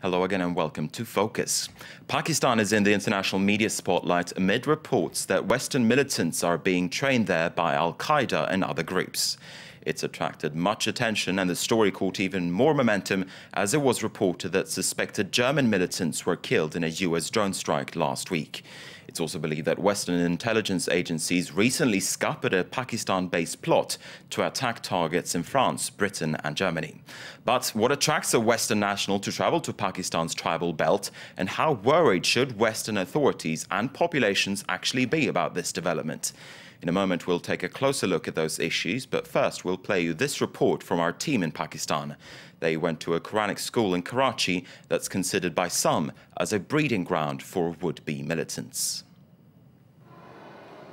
Hello again and welcome to Focus. Pakistan is in the international media spotlight amid reports that Western militants are being trained there by Al-Qaeda and other groups. It's attracted much attention and the story caught even more momentum as it was reported that suspected German militants were killed in a US drone strike last week. It's also believed that Western intelligence agencies recently scuppered a Pakistan-based plot to attack targets in France, Britain and Germany. But what attracts a Western national to travel to Pakistan's tribal belt, and how worried should Western authorities and populations actually be about this development? In a moment, we'll take a closer look at those issues, but first we'll play you this report from our team in Pakistan. They went to a Quranic school in Karachi that's considered by some as a breeding ground for would-be militants.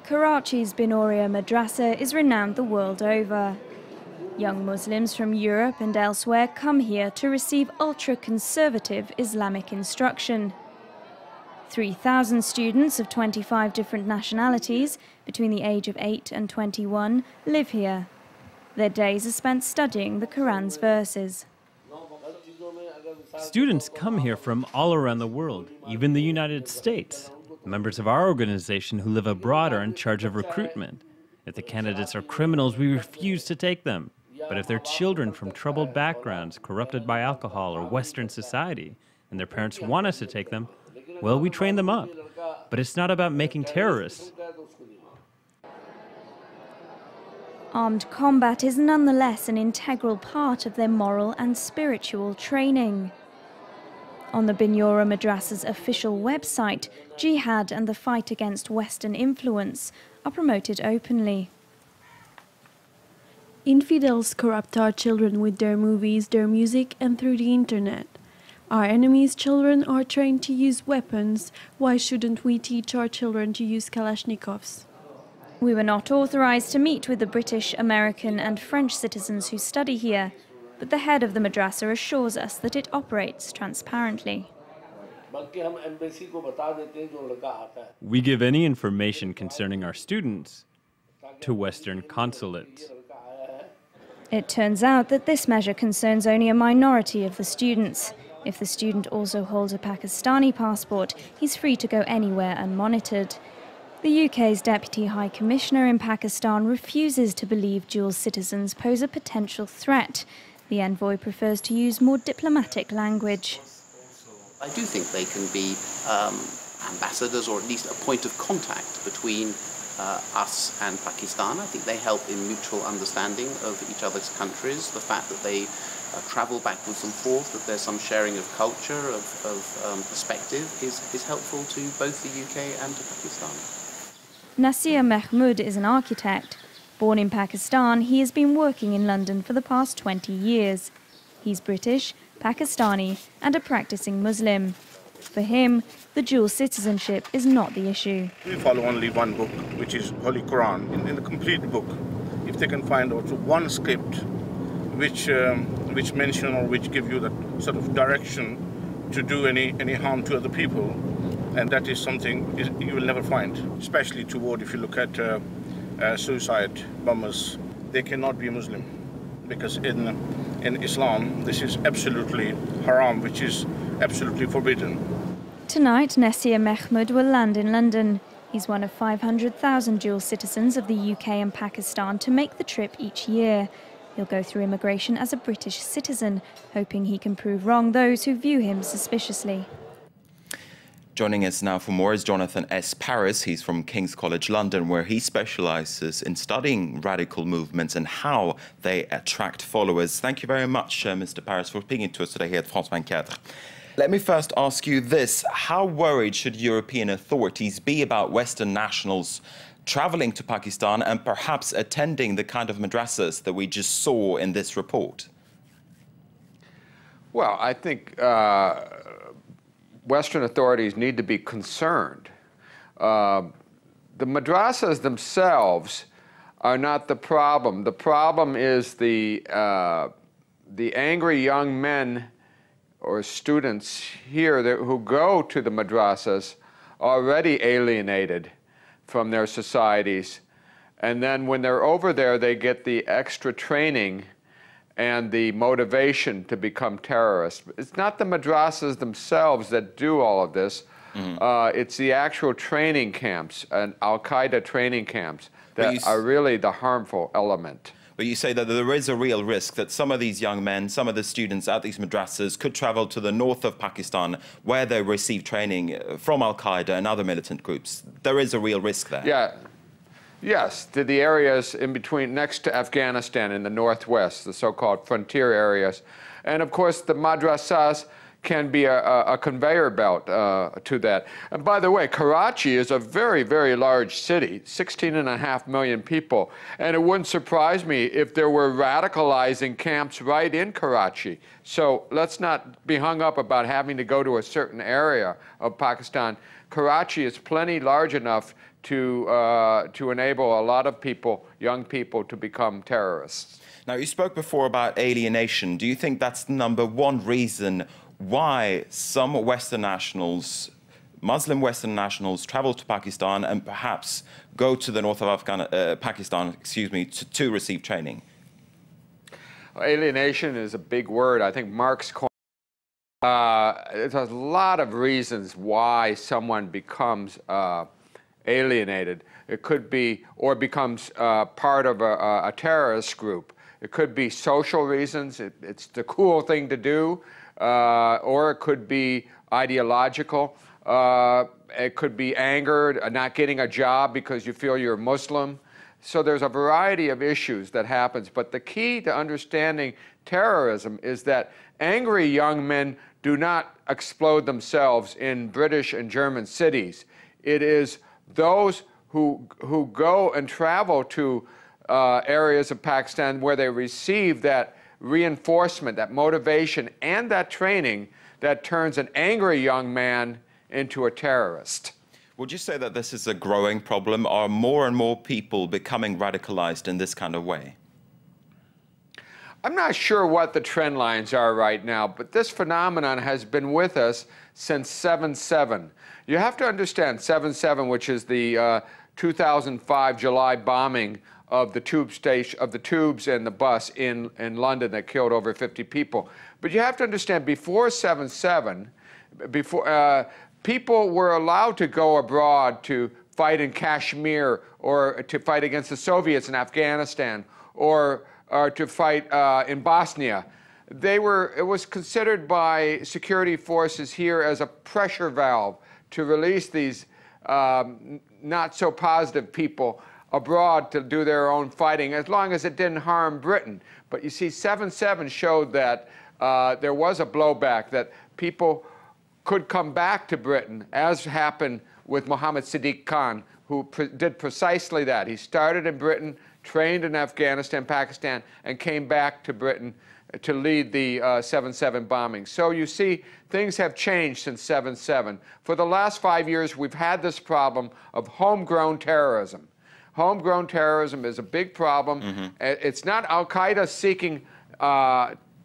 Karachi's Binoria Madrasa is renowned the world over. Young Muslims from Europe and elsewhere come here to receive ultra-conservative Islamic instruction. 3,000 students of 25 different nationalities between the age of 8 and 21 live here. Their days are spent studying the Quran's verses. Students come here from all around the world, even the United States. Members of our organization who live abroad are in charge of recruitment. If the candidates are criminals, we refuse to take them. But if they're children from troubled backgrounds, corrupted by alcohol or Western society, and their parents want us to take them, well, we train them up. But it's not about making terrorists. Armed combat is nonetheless an integral part of their moral and spiritual training. On the Binoria Madrasa's official website, Jihad and the fight against Western influence are promoted openly. Infidels corrupt our children with their movies, their music, and through the internet. Our enemies' children are trained to use weapons. Why shouldn't we teach our children to use Kalashnikovs? We were not authorized to meet with the British, American and French citizens who study here, but the head of the madrasa assures us that it operates transparently. We give any information concerning our students to Western consulates. It turns out that this measure concerns only a minority of the students. If the student also holds a Pakistani passport, he's free to go anywhere unmonitored. The UK's Deputy High Commissioner in Pakistan refuses to believe dual citizens pose a potential threat. The envoy prefers to use more diplomatic language. I do think they can be ambassadors, or at least a point of contact between us and Pakistan. I think they help in mutual understanding of each other's countries. The fact that they travel backwards and forth, that there's some sharing of culture, of perspective, is helpful to both the UK and to Pakistan. Nasir Mahmood is an architect. Born in Pakistan, he has been working in London for the past 20 years. He's British, Pakistani and a practicing Muslim. For him, the dual citizenship is not the issue. We follow only one book, which is Holy Quran. In the complete book, if they can find also one script which mention or which give you that sort of direction to do any harm to other people, and that is something you will never find, especially toward, if you look at suicide bombers, they cannot be Muslim, because in Islam this is absolutely haram, which is absolutely forbidden. Tonight, Nasir Mahmood will land in London. He's one of 500,000 dual citizens of the UK and Pakistan to make the trip each year. He'll go through immigration as a British citizen, hoping he can prove wrong those who view him suspiciously. Joining us now for more is Jonathan S. Paris. He's from King's College London, where he specialises in studying radical movements and how they attract followers. Thank you very much, Mr. Paris, for speaking to us today here at France 24. Let me first ask you this. How worried should European authorities be about Western nationals travelling to Pakistan and perhaps attending the kind of madrasas that we just saw in this report? Well, I think Western authorities need to be concerned. The madrasas themselves are not the problem. The problem is the angry young men or students here who go to the madrasas already alienated from their societies. And then when they're over there, they get the extra training and the motivation to become terrorists. It's not the madrasas themselves that do all of this. It's the actual training camps and Al-Qaeda training camps that are really the harmful element. But you say that there is a real risk that some of these young men, some of the students at these madrasas could travel to the north of Pakistan where they receive training from Al-Qaeda and other militant groups. There is a real risk there. Yeah. Yes, to the areas in between, next to Afghanistan in the northwest, the so-called frontier areas. And of course, the madrasas can be a conveyor belt to that. And by the way, Karachi is a very, very large city, 16.5 million people. And it wouldn't surprise me if there were radicalizing camps right in Karachi. So let's not be hung up about having to go to a certain area of Pakistan. Karachi is plenty large enough to enable a lot of people, young people, to become terrorists. Now, you spoke before about alienation. Do you think that's the number 1 reason why some Western nationals, Muslim Western nationals, travel to Pakistan and perhaps go to the north of Pakistan, to receive training? Alienation is a big word. I think Marx coined there's a lot of reasons why someone becomes alienated. It could be, or becomes part of a terrorist group. It could be social reasons. It's the cool thing to do. Or it could be ideological. It could be anger, not getting a job because you feel you're Muslim. So there's a variety of issues that happens. But the key to understanding terrorism is that angry young men do not explode themselves in British and German cities. It is those who go and travel to areas of Pakistan where they receive that reinforcement, that motivation, and that training that turns an angry young man into a terrorist. Would you say that this is a growing problem? Are more and more people becoming radicalized in this kind of way? I'm not sure what the trend lines are right now, but this phenomenon has been with us since 7/7. You have to understand 7/7, which is the 2005 July bombing of the tubes and the bus in London that killed over 50 people. But you have to understand, before 7/7, people were allowed to go abroad to fight in Kashmir, or to fight against the Soviets in Afghanistan, or to fight in Bosnia. It was considered by security forces here as a pressure valve to release these not so positive people abroad to do their own fighting, as long as it didn't harm Britain. But you see, 7/7 showed that there was a blowback, that people could come back to Britain, as happened with Mohammed Sadiq Khan, who did precisely that. He started in Britain, trained in Afghanistan, Pakistan, and came back to Britain to lead the 7/7 bombing. So you see, things have changed since 7/7. For the last 5 years, we've had this problem of homegrown terrorism. Homegrown terrorism is a big problem. It's not Al-Qaeda seeking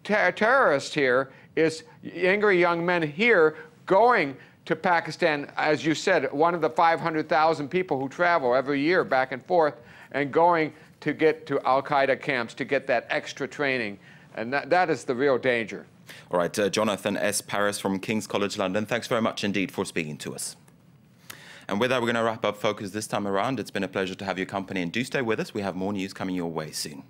terrorists here. It's angry young men here going to Pakistan, as you said, one of the 500,000 people who travel every year back and forth, and going to get to Al-Qaeda camps to get that extra training. And that is the real danger. All right, Jonathan S. Paris from King's College London, thanks very much indeed for speaking to us. And with that, we're going to wrap up Focus this time around. It's been a pleasure to have your company, and do stay with us. We have more news coming your way soon.